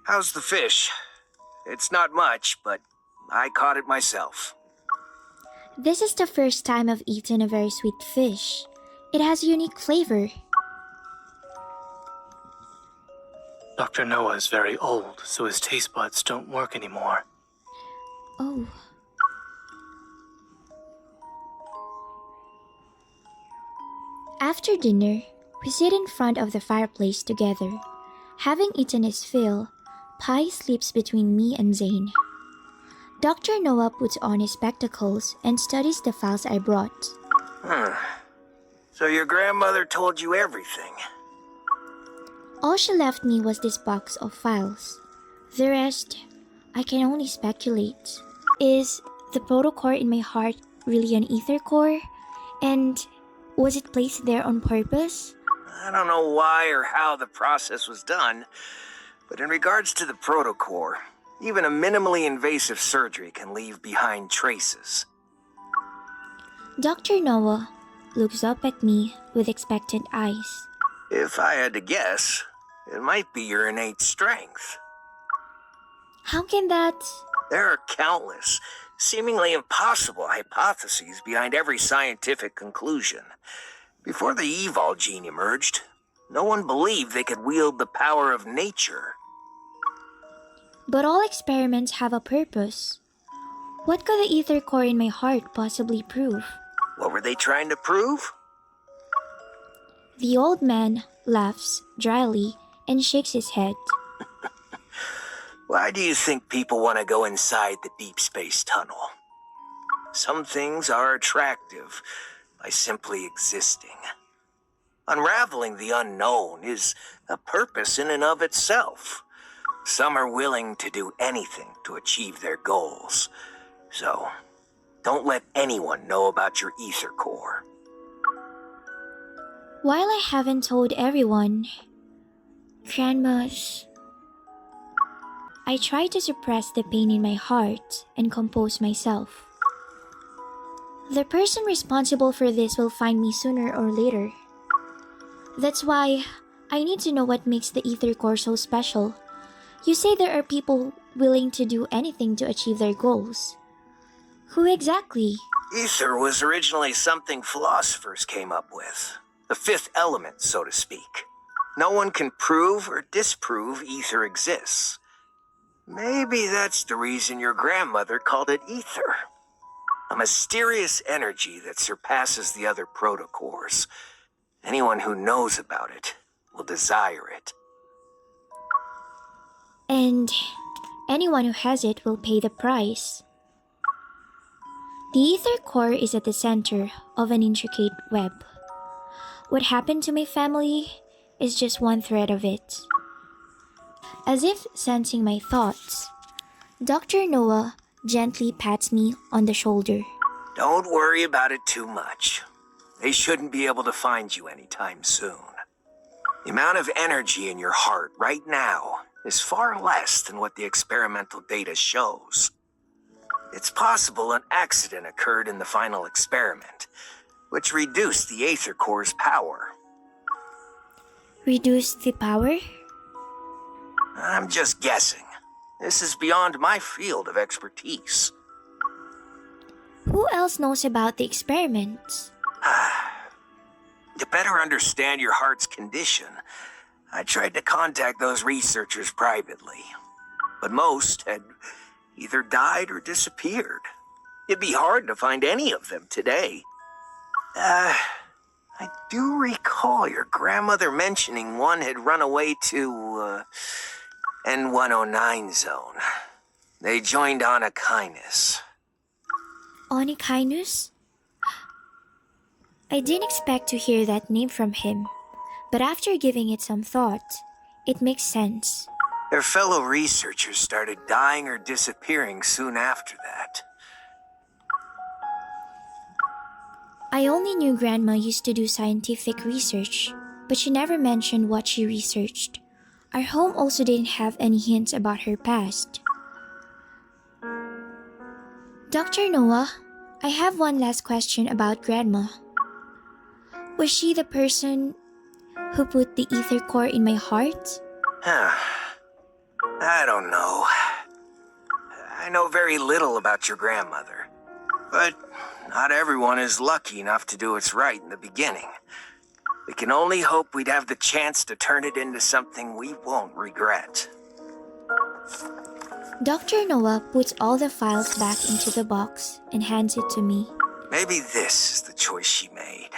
How's the fish? It's not much, but I caught it myself. This is the first time I've eaten a very sweet fish. It has a unique flavor. Dr. Noah is very old, so his taste buds don't work anymore. Oh. After dinner, we sit in front of the fireplace together. Having eaten his fill, Pi sleeps between me and Zane. Dr. Noah puts on his spectacles and studies the files I brought. So your grandmother told you everything? All she left me was this box of files. The rest, I can only speculate. Is the protocore in my heart really an ether core? And was it placed there on purpose? I don't know why or how the process was done, but in regards to the protocore, even a minimally invasive surgery can leave behind traces. Dr. Noah looks up at me with expectant eyes. If I had to guess, it might be your innate strength. How can that... There are countless, seemingly impossible hypotheses behind every scientific conclusion. Before the evol gene emerged, no one believed they could wield the power of nature. But all experiments have a purpose. What could the ether core in my heart possibly prove? What were they trying to prove? The old man laughs dryly and shakes his head. Why do you think people want to go inside the deep space tunnel? Some things are attractive by simply existing. Unraveling the unknown is a purpose in and of itself. Some are willing to do anything to achieve their goals. So, don't let anyone know about your ether core. While I haven't told everyone, Grandma's... I try to suppress the pain in my heart and compose myself. The person responsible for this will find me sooner or later. That's why I need to know what makes the ether core so special. You say there are people willing to do anything to achieve their goals. Who exactly? Ether was originally something philosophers came up with. The fifth element, so to speak. No one can prove or disprove ether exists. Maybe that's the reason your grandmother called it ether. A mysterious energy that surpasses the other protocores. Anyone who knows about it will desire it. And anyone who has it will pay the price. The ether core is at the center of an intricate web. What happened to my family is just one thread of it. As if sensing my thoughts, Dr. Noah gently pats me on the shoulder. Don't worry about it too much. They shouldn't be able to find you anytime soon. The amount of energy in your heart right now is far less than what the experimental data shows. It's possible an accident occurred in the final experiment, which reduced the Aether core's power. Reduced the power? I'm just guessing. This is beyond my field of expertise. Who else knows about the experiments? To better understand your heart's condition, I tried to contact those researchers privately. But most had either died or disappeared. It'd be hard to find any of them today. I do recall your grandmother mentioning one had run away to, N109 zone. They joined Anakinus. Onikinus? I didn't expect to hear that name from him, but after giving it some thought, it makes sense. Their fellow researchers started dying or disappearing soon after that. I only knew Grandma used to do scientific research, but she never mentioned what she researched. Our home also didn't have any hints about her past. Dr. Noah, I have one last question about Grandma. Was she the person who put the ether core in my heart? I don't know. I know very little about your grandmother. But not everyone is lucky enough to do what's right in the beginning. We can only hope we'd have the chance to turn it into something we won't regret. Dr. Noah puts all the files back into the box and hands it to me. Maybe this is the choice she made.